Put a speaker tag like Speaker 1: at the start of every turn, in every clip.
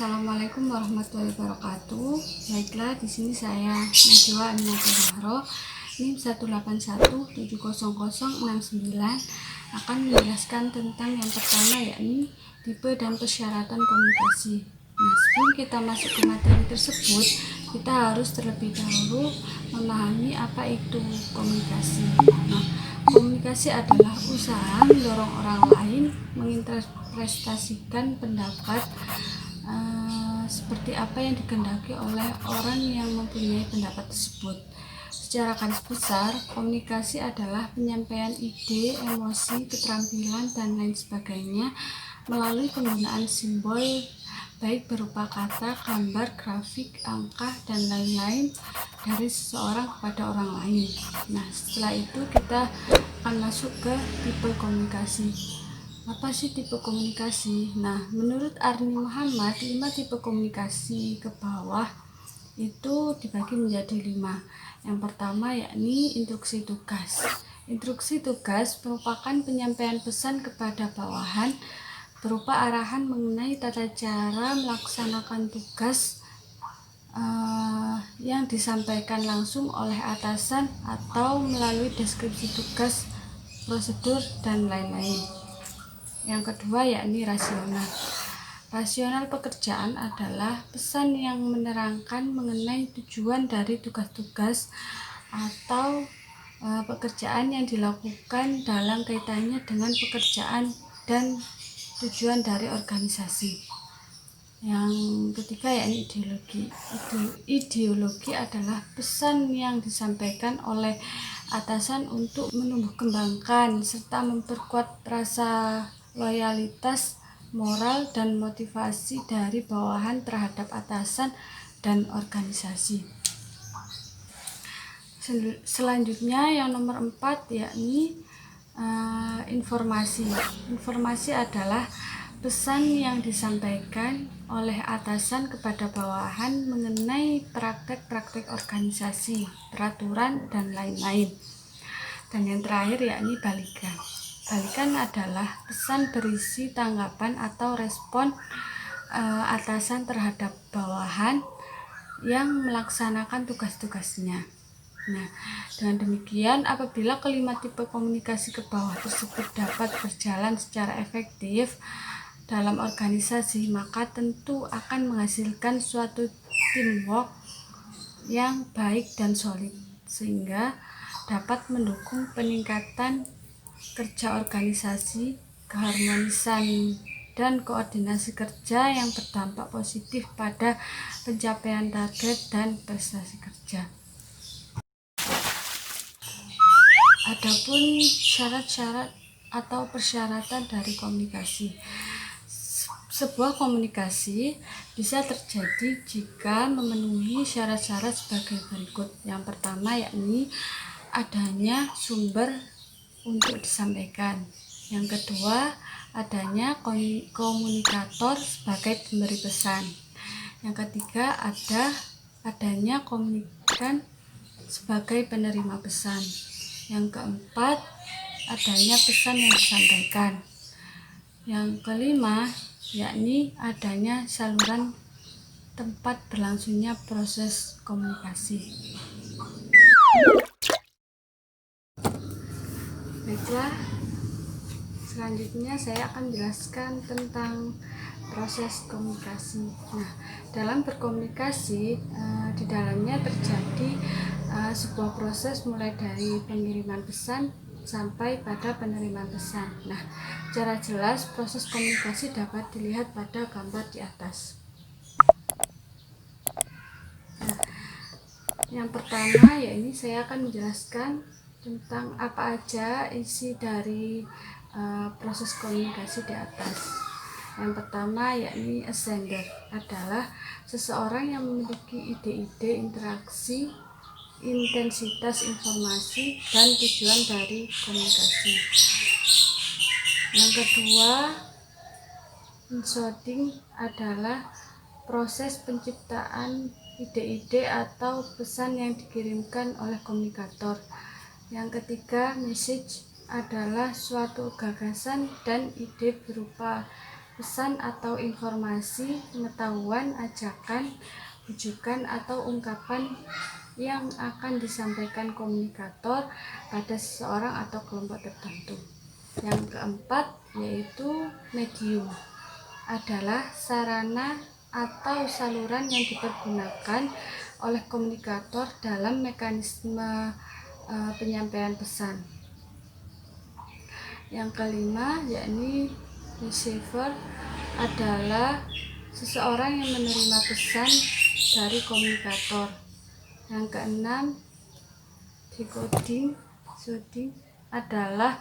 Speaker 1: Assalamualaikum warahmatullahi wabarakatuh. Baiklah, di sini saya Najwa Aminata Zahro, NIM 181700069 akan menjelaskan tentang yang pertama, yakni tipe dan persyaratan komunikasi. Nah, sebelum kita masuk ke materi tersebut, kita harus terlebih dahulu memahami apa itu komunikasi. Nah, komunikasi adalah usaha mendorong orang lain menginterpretasikan pendapat seperti apa yang dikehendaki oleh orang yang mempunyai pendapat tersebut. Secara garis besar, komunikasi adalah penyampaian ide, emosi, keterampilan, dan lain sebagainya melalui penggunaan simbol, baik berupa kata, gambar, grafik, angka, dan lain-lain dari seseorang kepada orang lain. Nah, setelah itu kita akan masuk ke tipe komunikasi. Apa sih tipe komunikasi? Nah, menurut Arni Muhammad, 5 tipe komunikasi ke bawah itu dibagi menjadi 5. Yang pertama yakni instruksi tugas. Instruksi tugas merupakan penyampaian pesan kepada bawahan berupa arahan mengenai tata cara melaksanakan tugas yang disampaikan langsung oleh atasan atau melalui deskripsi tugas, prosedur, dan lain-lain. Yang kedua yakni rasional. Rasional pekerjaan adalah pesan yang menerangkan mengenai tujuan dari tugas-tugas atau pekerjaan yang dilakukan dalam kaitannya dengan pekerjaan dan tujuan dari organisasi. Yang ketiga yakni ideologi. Ideologi adalah pesan yang disampaikan oleh atasan untuk menumbuh kembangkan serta memperkuat rasa loyalitas, moral, dan motivasi dari bawahan terhadap atasan dan organisasi. Selanjutnya yang nomor 4 yakni informasi. Informasi adalah pesan yang disampaikan oleh atasan kepada bawahan mengenai praktek-praktek organisasi, peraturan, dan lain-lain. Dan yang terakhir yakni balikan. Balikan adalah pesan berisi tanggapan atau respon atasan terhadap bawahan yang melaksanakan tugas-tugasnya. Nah, dengan demikian, apabila kelima tipe komunikasi ke bawah tersebut dapat berjalan secara efektif dalam organisasi, maka tentu akan menghasilkan suatu teamwork yang baik dan solid, sehingga dapat mendukung peningkatan kerja organisasi, keharmonisan, dan koordinasi kerja yang berdampak positif pada pencapaian target dan prestasi kerja. Adapun syarat-syarat atau persyaratan dari komunikasi. Sebuah komunikasi bisa terjadi jika memenuhi syarat-syarat sebagai berikut. Yang pertama yakni adanya sumber untuk disampaikan. Yang kedua, adanya komunikator sebagai pemberi pesan. Yang ketiga, adanya komunikan sebagai penerima pesan. Yang keempat, adanya pesan yang disampaikan. Yang kelima, yakni adanya saluran tempat berlangsungnya proses komunikasi. Baiklah, selanjutnya saya akan menjelaskan tentang proses komunikasi. Nah, dalam berkomunikasi di dalamnya terjadi sebuah proses mulai dari pengiriman pesan sampai pada penerimaan pesan. Nah, secara jelas proses komunikasi dapat dilihat pada gambar di atas. Nah, yang pertama yakni saya akan menjelaskan tentang apa aja isi dari proses komunikasi di atas. Yang pertama yakni a sender adalah seseorang yang memiliki ide-ide, interaksi, intensitas informasi, dan tujuan dari komunikasi. Yang kedua, encoding adalah proses penciptaan ide-ide atau pesan yang dikirimkan oleh komunikator. Yang ketiga, message adalah suatu gagasan dan ide berupa pesan atau informasi, pengetahuan, ajakan, rujukan, atau ungkapan yang akan disampaikan komunikator pada seseorang atau kelompok tertentu. Yang keempat yaitu medium adalah sarana atau saluran yang dipergunakan oleh komunikator dalam mekanisme penyampaian pesan. Yang kelima yakni receiver adalah seseorang yang menerima pesan dari komunikator. Yang keenam, decoding adalah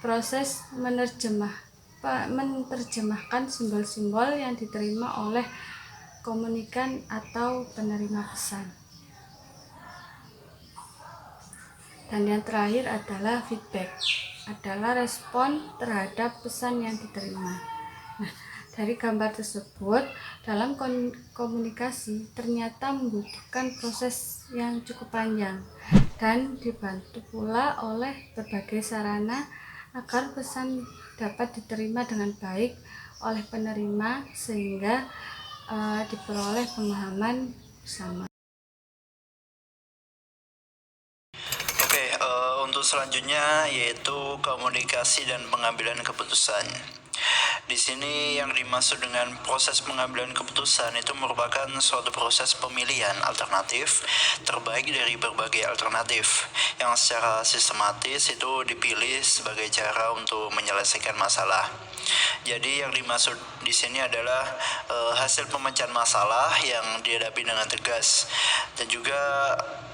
Speaker 1: proses menerjemahkan simbol-simbol yang diterima oleh komunikan atau penerima pesan. Dan yang terakhir adalah feedback, adalah respon terhadap pesan yang diterima. Nah, dari gambar tersebut, dalam komunikasi ternyata membutuhkan proses yang cukup panjang dan dibantu pula oleh berbagai sarana agar pesan dapat diterima dengan baik oleh penerima sehingga diperoleh pemahaman bersama.
Speaker 2: Untuk selanjutnya yaitu komunikasi dan pengambilan keputusan. Di sini yang dimaksud dengan proses pengambilan keputusan itu merupakan suatu proses pemilihan alternatif terbaik dari berbagai alternatif yang secara sistematis itu dipilih sebagai cara untuk menyelesaikan masalah. Jadi yang dimaksud di sini adalah hasil pemecahan masalah yang dihadapi dengan tegas, dan juga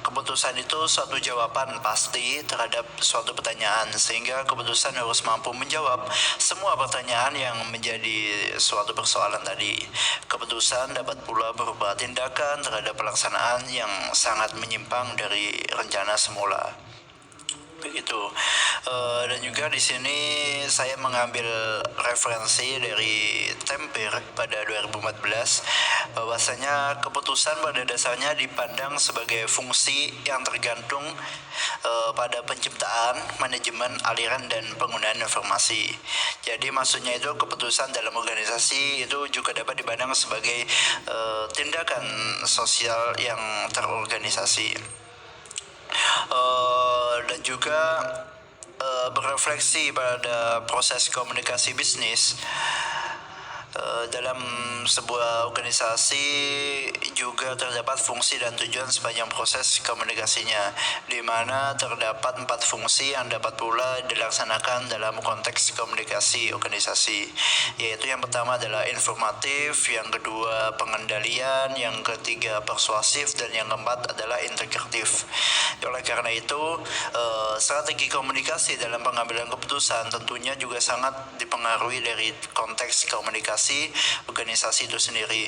Speaker 2: keputusan itu suatu jawaban pasti terhadap suatu pertanyaan, sehingga keputusan harus mampu menjawab semua pertanyaan yang menjadi suatu persoalan tadi. Keputusan dapat pula berupa tindakan terhadap pelaksanaan yang sangat menyimpang dari rencana semula. Begitu. Dan juga di sini saya mengambil referensi dari Temper pada 2014 bahwasanya keputusan pada dasarnya dipandang sebagai fungsi yang tergantung pada penciptaan, manajemen, aliran, dan penggunaan informasi. Jadi maksudnya itu keputusan dalam organisasi itu juga dapat dipandang sebagai tindakan sosial yang terorganisasi. Dan juga berefleksi pada proses komunikasi bisnis. Dalam sebuah organisasi juga terdapat fungsi dan tujuan sepanjang proses komunikasinya, di mana terdapat 4 fungsi yang dapat pula dilaksanakan dalam konteks komunikasi organisasi, yaitu yang pertama adalah informatif, yang kedua pengendalian, yang ketiga persuasif, dan yang keempat adalah integratif. Oleh karena itu, strategi komunikasi dalam pengambilan keputusan tentunya juga sangat dipengaruhi dari konteks komunikasi organisasi itu sendiri.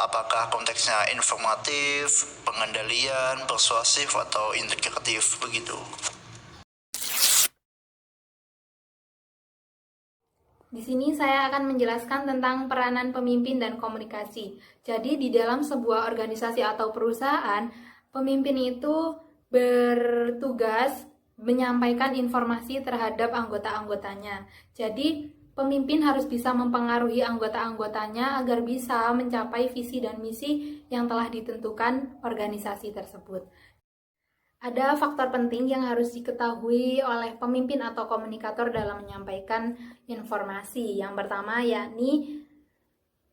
Speaker 2: Apakah konteksnya informatif, pengendalian, persuasif, atau integratif, begitu.
Speaker 3: Di sini saya akan menjelaskan tentang peranan pemimpin dan komunikasi. Jadi di dalam sebuah organisasi atau perusahaan, pemimpin itu bertugas menyampaikan informasi terhadap anggota-anggotanya. Jadi pemimpin harus bisa mempengaruhi anggota-anggotanya agar bisa mencapai visi dan misi yang telah ditentukan organisasi tersebut. Ada faktor penting yang harus diketahui oleh pemimpin atau komunikator dalam menyampaikan informasi. Yang pertama yakni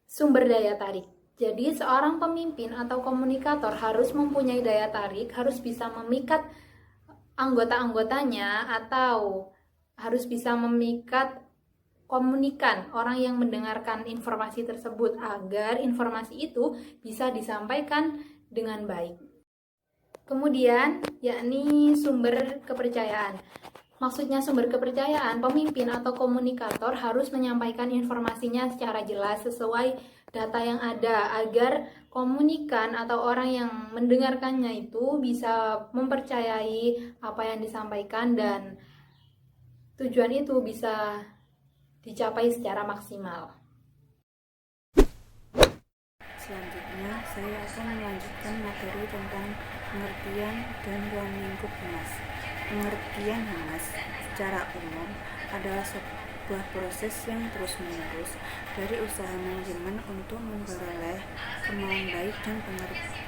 Speaker 3: sumber daya tarik. Jadi seorang pemimpin atau komunikator harus mempunyai daya tarik, harus bisa memikat anggota-anggotanya atau harus bisa memikat komunikan, orang yang mendengarkan informasi tersebut agar informasi itu bisa disampaikan dengan baik. Kemudian, yakni sumber kepercayaan. Maksudnya sumber kepercayaan, pemimpin atau komunikator harus menyampaikan informasinya secara jelas sesuai data yang ada agar komunikan atau orang yang mendengarkannya itu bisa mempercayai apa yang disampaikan dan tujuan itu bisa dicapai secara maksimal.
Speaker 4: Selanjutnya, saya akan melanjutkan materi tentang pengertian dan ruang lingkup humas. Pengertian humas secara umum adalah sebuah proses yang terus-menerus dari usaha manajemen untuk memperoleh kemauan baik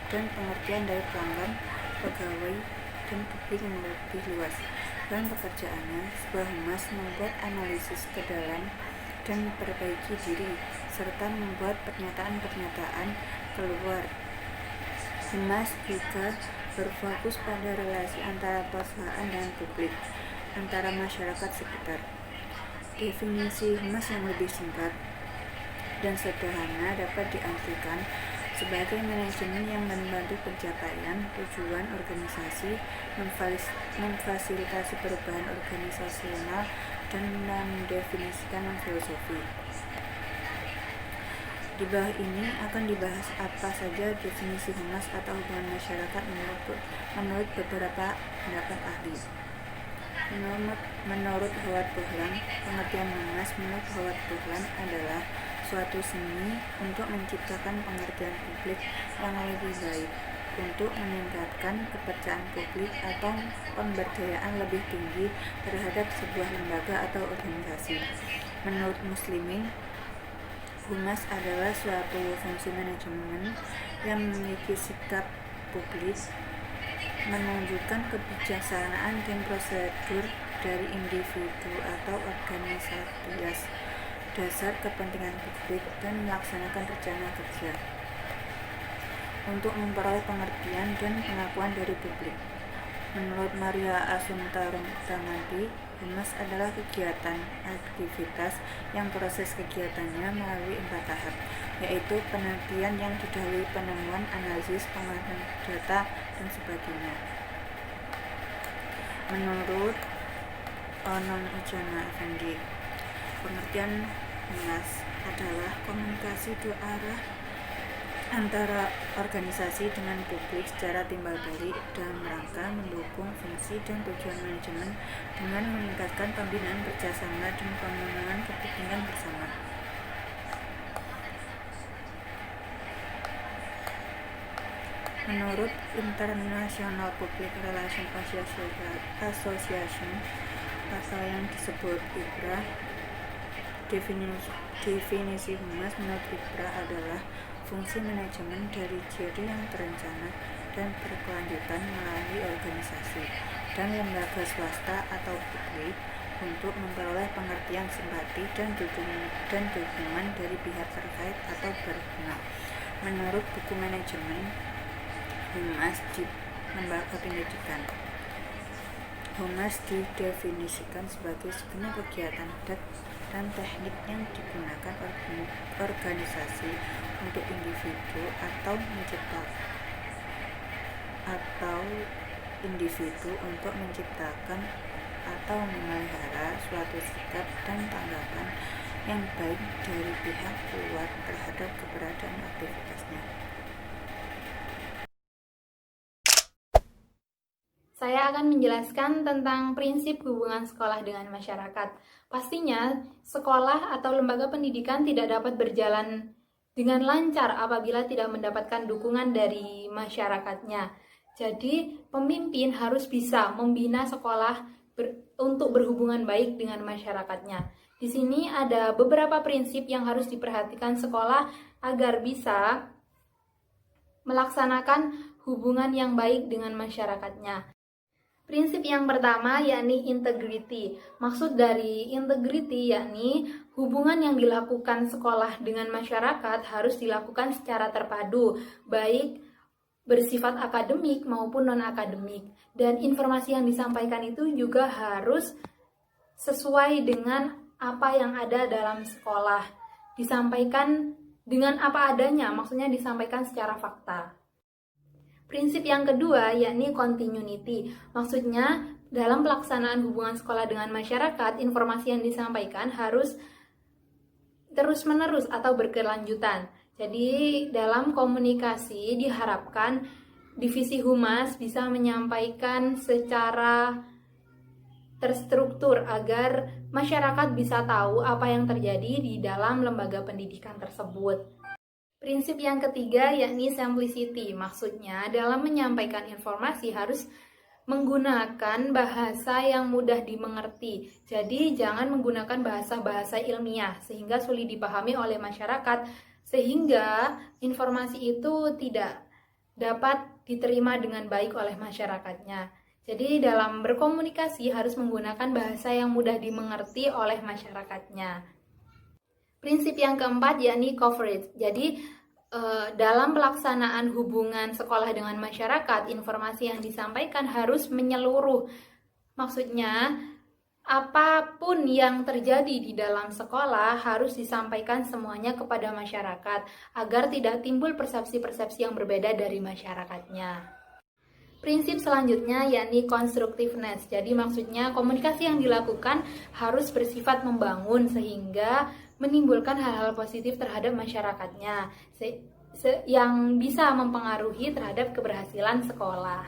Speaker 4: dan pengertian dari pelanggan, pegawai, dan publik yang lebih luas. Dalam pekerjaannya, sebuah humas membuat analisis ke dalam dan memperbaiki diri, serta membuat pernyataan-pernyataan keluar. Humas juga berfokus pada relasi antara perusahaan dan publik, antara masyarakat sekitar. Definisi humas yang lebih singkat dan sederhana dapat diartikan sebagai manajemen yang membantu pencapaian tujuan organisasi, memfasilitasi perubahan organisasional, dan mendefinisikan filosofi. Di bawah ini akan dibahas apa saja definisi humas atau hubungan masyarakat menurut beberapa pendapat ahli. Menurut Howard Bohlan, pengertian humas menurut Howard Bohlan adalah suatu seni untuk menciptakan pengertian publik yang lebih baik, untuk meningkatkan kepercayaan publik atau pemberdayaan lebih tinggi terhadap sebuah lembaga atau organisasi. Menurut Muslimin, humas adalah suatu fungsi manajemen yang memiliki sikap publik, menunjukkan kebijaksanaan dan prosedur dari individu atau organisasi dasar kepentingan publik dan melaksanakan rencana kerja untuk memperoleh pengertian dan pengakuan dari publik. Menurut Maria Assunta Romtanganti, humas adalah kegiatan aktivitas yang proses kegiatannya melalui 4 tahap, yaitu penelitian yang didahului penemuan, analisis, pengolahan data, dan sebagainya. Menurut Onom Ujana Effendi, pengertian humas adalah komunikasi dua arah antara organisasi dengan publik secara timbal balik dalam rangka mendukung fungsi dan tujuan manajemen dengan meningkatkan pembinaan kerjasama dan pemenuhan kepentingan bersama. Menurut International Public Relations Association atau yang disebut IPRA, definisi humas menurut IPRA adalah fungsi manajemen dari ciri yang terencana dan berkelanjutan melalui organisasi dan lembaga swasta atau publik untuk memperoleh pengertian, simpati, dan dukungan dari pihak terkait atau berwenang. Menurut buku manajemen humas di lembaga pendidikan, humas didefinisikan sebagai segenap kegiatan dan teknik yang digunakan organisasi untuk individu atau menciptakan atau memelihara suatu sikap dan tanggapan yang baik dari pihak luar terhadap keberadaan aktivitasnya.
Speaker 3: Saya akan menjelaskan tentang prinsip hubungan sekolah dengan masyarakat. Pastinya, sekolah atau lembaga pendidikan tidak dapat berjalan dengan lancar apabila tidak mendapatkan dukungan dari masyarakatnya. Jadi, pemimpin harus bisa membina sekolah untuk berhubungan baik dengan masyarakatnya. Di sini ada beberapa prinsip yang harus diperhatikan sekolah agar bisa melaksanakan hubungan yang baik dengan masyarakatnya. Prinsip yang pertama yakni integrity. Maksud dari integrity yakni hubungan yang dilakukan sekolah dengan masyarakat harus dilakukan secara terpadu, baik bersifat akademik maupun non-akademik. Dan informasi yang disampaikan itu juga harus sesuai dengan apa yang ada dalam sekolah. Disampaikan dengan apa adanya, maksudnya disampaikan secara fakta. Prinsip yang kedua yakni continuity. Maksudnya dalam pelaksanaan hubungan sekolah dengan masyarakat, informasi yang disampaikan harus terus-menerus atau berkelanjutan. Jadi dalam komunikasi diharapkan divisi humas bisa menyampaikan secara terstruktur agar masyarakat bisa tahu apa yang terjadi di dalam lembaga pendidikan tersebut. Prinsip yang ketiga yakni simplicity. Maksudnya dalam menyampaikan informasi harus menggunakan bahasa yang mudah dimengerti. Jadi jangan menggunakan bahasa-bahasa ilmiah sehingga sulit dipahami oleh masyarakat, sehingga informasi itu tidak dapat diterima dengan baik oleh masyarakatnya. Jadi dalam berkomunikasi harus menggunakan bahasa yang mudah dimengerti oleh masyarakatnya. Prinsip yang keempat yakni coverage. Jadi dalam pelaksanaan hubungan sekolah dengan masyarakat, informasi yang disampaikan harus menyeluruh. Maksudnya, apapun yang terjadi di dalam sekolah harus disampaikan semuanya kepada masyarakat agar tidak timbul persepsi-persepsi yang berbeda dari masyarakatnya. Prinsip selanjutnya yakni constructiveness. Jadi maksudnya komunikasi yang dilakukan harus bersifat membangun sehingga menimbulkan hal-hal positif terhadap masyarakatnya yang bisa mempengaruhi terhadap keberhasilan sekolah.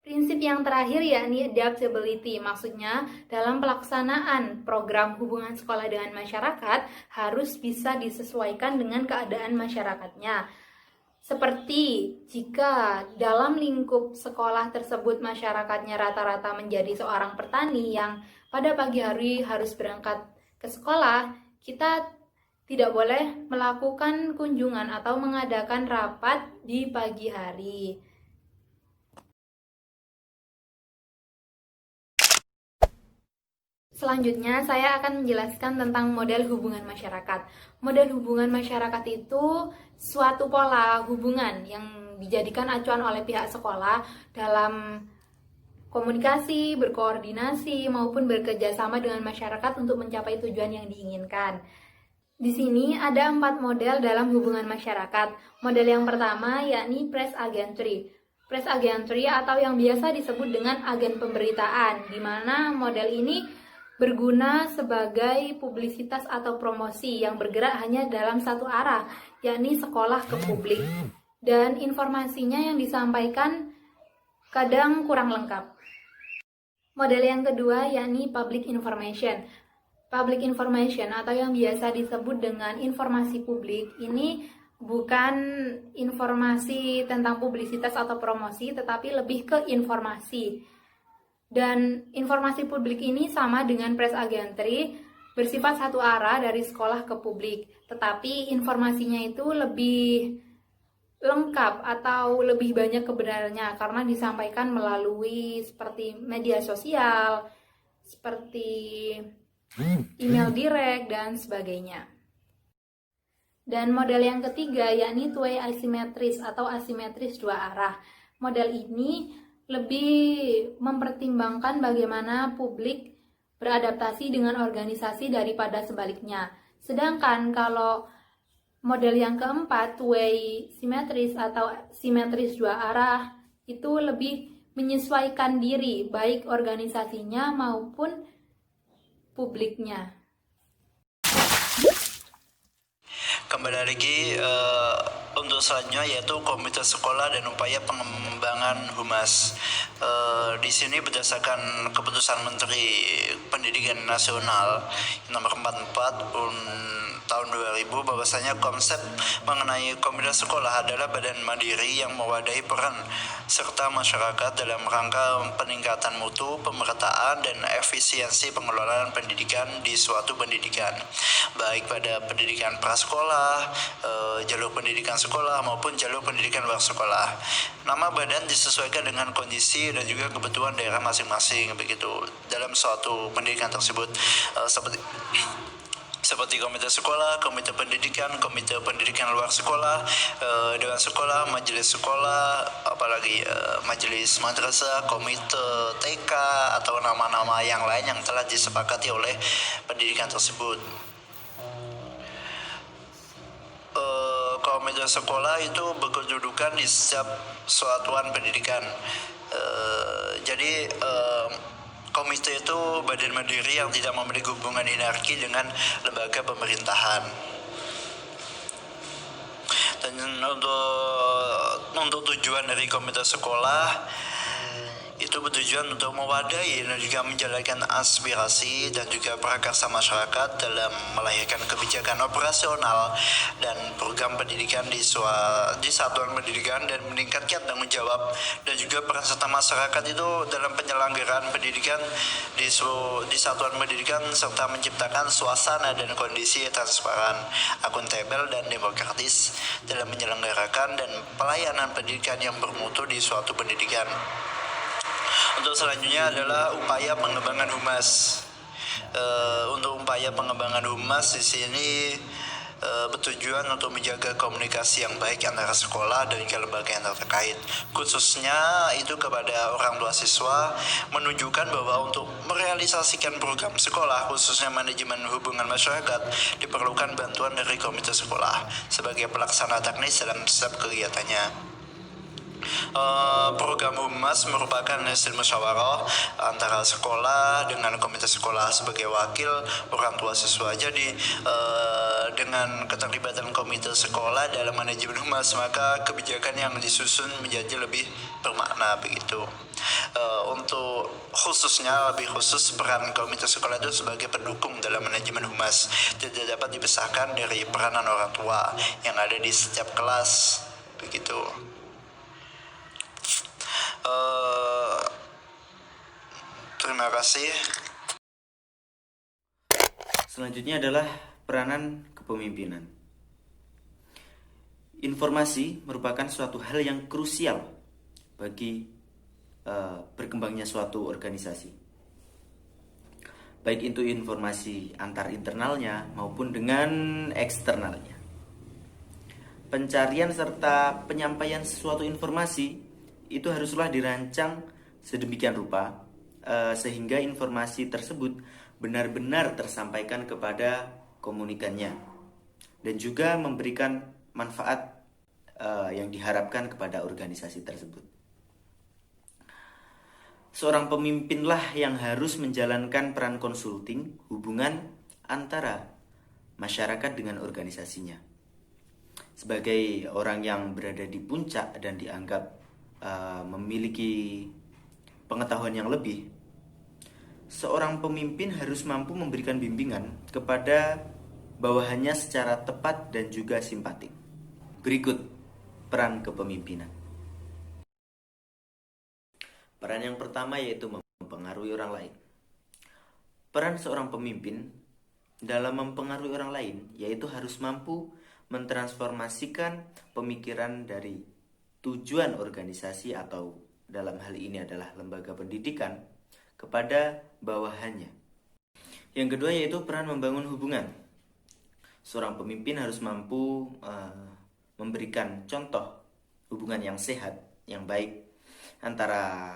Speaker 3: Prinsip yang terakhir yakni adaptability. Maksudnya dalam pelaksanaan program hubungan sekolah dengan masyarakat harus bisa disesuaikan dengan keadaan masyarakatnya. Seperti jika dalam lingkup sekolah tersebut masyarakatnya rata-rata menjadi seorang petani yang pada pagi hari harus berangkat ke sekolah, kita tidak boleh melakukan kunjungan atau mengadakan rapat di pagi hari. Selanjutnya, saya akan menjelaskan tentang model hubungan masyarakat. Model hubungan masyarakat itu suatu pola hubungan yang dijadikan acuan oleh pihak sekolah dalam komunikasi, berkoordinasi, maupun bekerja sama dengan masyarakat untuk mencapai tujuan yang diinginkan. Di sini ada 4 model dalam hubungan masyarakat. Model yang pertama yakni press agentry. Press agentry atau yang biasa disebut dengan agen pemberitaan, di mana model ini berguna sebagai publisitas atau promosi yang bergerak hanya dalam satu arah, yakni sekolah ke publik. Dan informasinya yang disampaikan kadang kurang lengkap. Model yang kedua yakni public information. Public information atau yang biasa disebut dengan informasi publik ini bukan informasi tentang publisitas atau promosi, tetapi lebih ke informasi. Dan informasi publik ini sama dengan press agentry, bersifat satu arah dari sekolah ke publik. Tetapi informasinya itu lebih lengkap atau lebih banyak kebenarannya karena disampaikan melalui seperti media sosial, seperti email direct, dan sebagainya. Dan model yang ketiga yakni two-way asymmetris atau asimetris dua arah. Model ini lebih mempertimbangkan bagaimana publik beradaptasi dengan organisasi daripada sebaliknya. Sedangkan kalau model yang keempat, two-way symmetris atau simetris dua arah, itu lebih menyesuaikan diri, baik organisasinya maupun publiknya.
Speaker 2: Kembali lagi untuk selanjutnya yaitu komite sekolah dan upaya pengembangan humas. Di sini berdasarkan keputusan Menteri Pendidikan Nasional nomor 44 tahun 2000 bahwasanya konsep mengenai komite sekolah adalah badan mandiri yang mewadahi peran serta masyarakat dalam rangka peningkatan mutu, pemerataan, dan efisiensi pengelolaan pendidikan di suatu pendidikan, baik pada pendidikan prasekolah, jalur pendidikan sekolah maupun jalur pendidikan luar sekolah. Nama badan disesuaikan dengan kondisi dan juga kebutuhan daerah masing-masing begitu dalam suatu pendidikan tersebut, seperti komite sekolah, komite pendidikan luar sekolah, dewan sekolah, majelis sekolah, apalagi majelis madrasah, komite TK, atau nama-nama yang lain yang telah disepakati oleh pendidikan tersebut. Komite sekolah itu berkedudukan di setiap satuan pendidikan. Jadi komite itu badan mandiri yang tidak memiliki hubungan hierarki dengan lembaga pemerintahan. Dan untuk tujuan dari komite sekolah itu bertujuan untuk mewadahi dan juga menjalankan aspirasi dan juga prakarsa masyarakat dalam melahirkan kebijakan operasional dan program pendidikan di satuan pendidikan dan meningkatkan tanggung jawab dan juga peran serta masyarakat itu dalam penyelenggaraan pendidikan di satuan pendidikan serta menciptakan suasana dan kondisi transparan, akuntabel dan demokratis dalam menyelenggarakan dan pelayanan pendidikan yang bermutu di suatu pendidikan. Untuk selanjutnya adalah upaya pengembangan humas. Untuk upaya pengembangan humas di sini bertujuan untuk menjaga komunikasi yang baik antara sekolah dan juga lembaga yang terkait, khususnya itu kepada orang tua siswa, menunjukkan bahwa untuk merealisasikan program sekolah khususnya manajemen hubungan masyarakat diperlukan bantuan dari komite sekolah sebagai pelaksana teknis dalam setiap kegiatannya. Program humas merupakan hasil musyawarah antara sekolah dengan komite sekolah sebagai wakil orang tua siswa. Jadi dengan keterlibatan komite sekolah dalam manajemen humas, maka kebijakan yang disusun menjadi lebih bermakna begitu. Untuk lebih khusus peran komite sekolah itu sebagai pendukung dalam manajemen humas tidak dapat dipisahkan dari peranan orang tua yang ada di setiap kelas begitu. Terima kasih.
Speaker 5: Selanjutnya adalah peranan kepemimpinan. Informasi merupakan suatu hal yang krusial bagi berkembangnya suatu organisasi. Baik itu informasi antar internalnya maupun dengan eksternalnya. Pencarian serta penyampaian suatu informasi itu haruslah dirancang sedemikian rupa sehingga informasi tersebut benar-benar tersampaikan kepada komunikannya dan juga memberikan manfaat yang diharapkan kepada organisasi tersebut. Seorang pemimpinlah yang harus menjalankan peran konsulting hubungan antara masyarakat dengan organisasinya. Sebagai orang yang berada di puncak dan dianggap memiliki pengetahuan yang lebih, seorang pemimpin harus mampu memberikan bimbingan kepada bawahannya secara tepat dan juga simpatik. Berikut peran kepemimpinan. Peran yang pertama yaitu mempengaruhi orang lain. Peran seorang pemimpin dalam mempengaruhi orang lain yaitu harus mampu mentransformasikan pemikiran dari tujuan organisasi atau dalam hal ini adalah lembaga pendidikan kepada bawahannya. Yang kedua yaitu peran membangun hubungan. Seorang pemimpin harus mampu memberikan contoh hubungan yang sehat, yang baik antara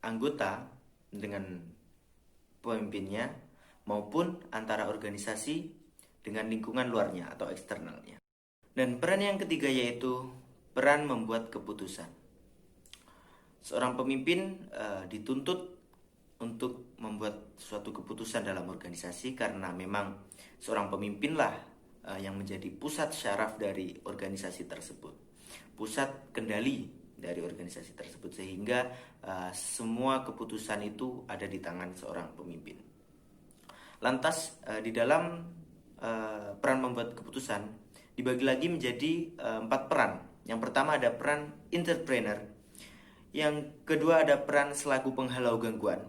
Speaker 5: anggota dengan pemimpinnya maupun antara organisasi dengan lingkungan luarnya atau eksternalnya. Dan peran yang ketiga yaitu peran membuat keputusan. Seorang pemimpin dituntut untuk membuat suatu keputusan dalam organisasi karena memang seorang pemimpinlah yang menjadi pusat syaraf dari organisasi tersebut, pusat kendali dari organisasi tersebut, sehingga semua keputusan itu ada di tangan seorang pemimpin. Lantas di dalam peran membuat keputusan dibagi lagi menjadi 4 peran. Yang pertama ada peran entrepreneur, yang kedua ada peran selaku penghalau gangguan,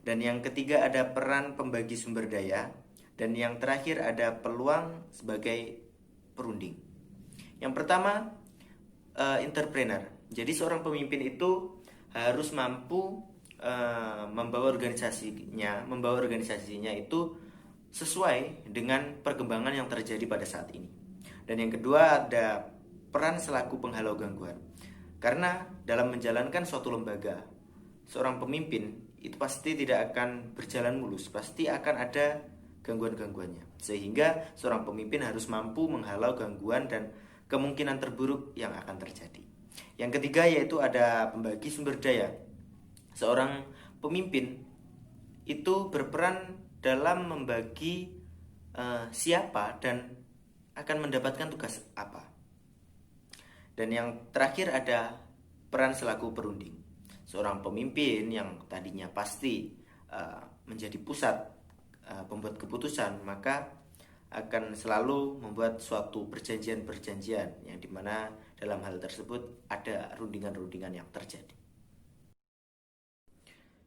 Speaker 5: dan yang ketiga ada peran pembagi sumber daya, dan yang terakhir ada peluang sebagai perunding. Yang pertama entrepreneur. Jadi seorang pemimpin itu harus mampu membawa organisasinya itu sesuai dengan perkembangan yang terjadi pada saat ini. Dan yang kedua ada peran selaku penghalau gangguan. Karena dalam menjalankan suatu lembaga, seorang pemimpin itu pasti tidak akan berjalan mulus, pasti akan ada gangguan-gangguannya. Sehingga seorang pemimpin harus mampu menghalau gangguan dan kemungkinan terburuk yang akan terjadi. Yang ketiga yaitu ada pembagi sumber daya. Seorang pemimpin itu berperan dalam membagi siapa dan akan mendapatkan tugas apa. Dan yang terakhir ada peran selaku perunding. seorang pemimpin yang tadinya pasti menjadi pusat pembuat keputusan, maka akan selalu membuat suatu perjanjian-perjanjian yang dimana dalam hal tersebut ada rundingan-rundingan yang terjadi.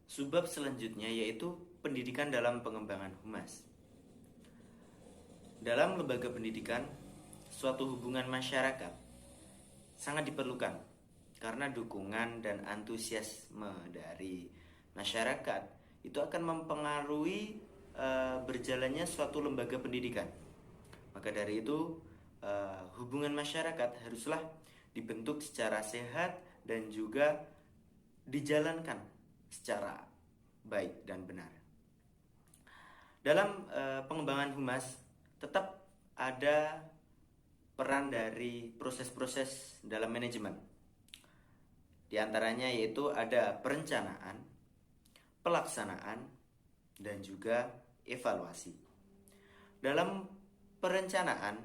Speaker 5: Subbab selanjutnya yaitu pendidikan dalam pengembangan humas. Dalam lembaga pendidikan, suatu hubungan masyarakat sangat diperlukan karena dukungan dan antusiasme dari masyarakat itu akan mempengaruhi berjalannya suatu lembaga pendidikan. Maka dari itu hubungan masyarakat haruslah dibentuk secara sehat dan juga dijalankan secara baik dan benar. Dalam pengembangan humas tetap ada peran dari proses-proses dalam manajemen. Di antaranya yaitu ada perencanaan, pelaksanaan, dan juga evaluasi. Dalam perencanaan,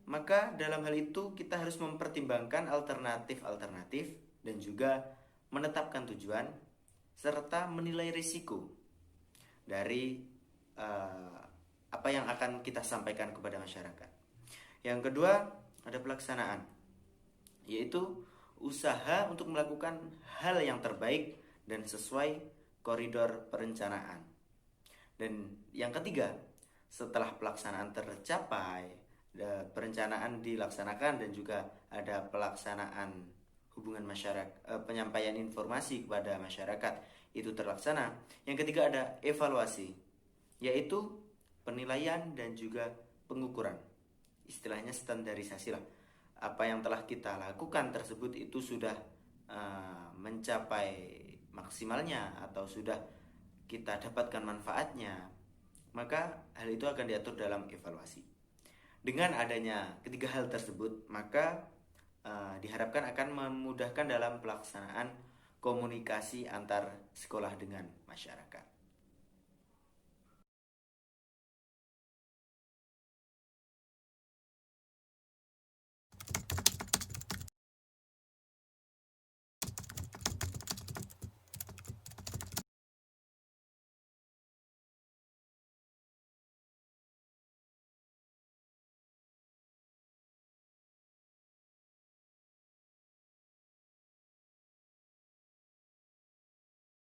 Speaker 5: maka dalam hal itu kita harus mempertimbangkan alternatif-alternatif dan juga menetapkan tujuan serta menilai risiko dari apa yang akan kita sampaikan kepada masyarakat. Yang kedua, ada pelaksanaan, yaitu usaha untuk melakukan hal yang terbaik dan sesuai koridor perencanaan. Dan yang ketiga, setelah pelaksanaan tercapai, perencanaan dilaksanakan dan juga ada pelaksanaan hubungan masyarakat, penyampaian informasi kepada masyarakat itu terlaksana. Yang ketiga ada evaluasi, yaitu penilaian dan juga pengukuran. Istilahnya standarisasi lah. Apa yang telah kita lakukan tersebut itu sudah mencapai maksimalnya atau sudah kita dapatkan manfaatnya, maka hal itu akan diatur dalam evaluasi. Dengan adanya ketiga hal tersebut, maka diharapkan akan memudahkan dalam pelaksanaan komunikasi antar sekolah dengan masyarakat.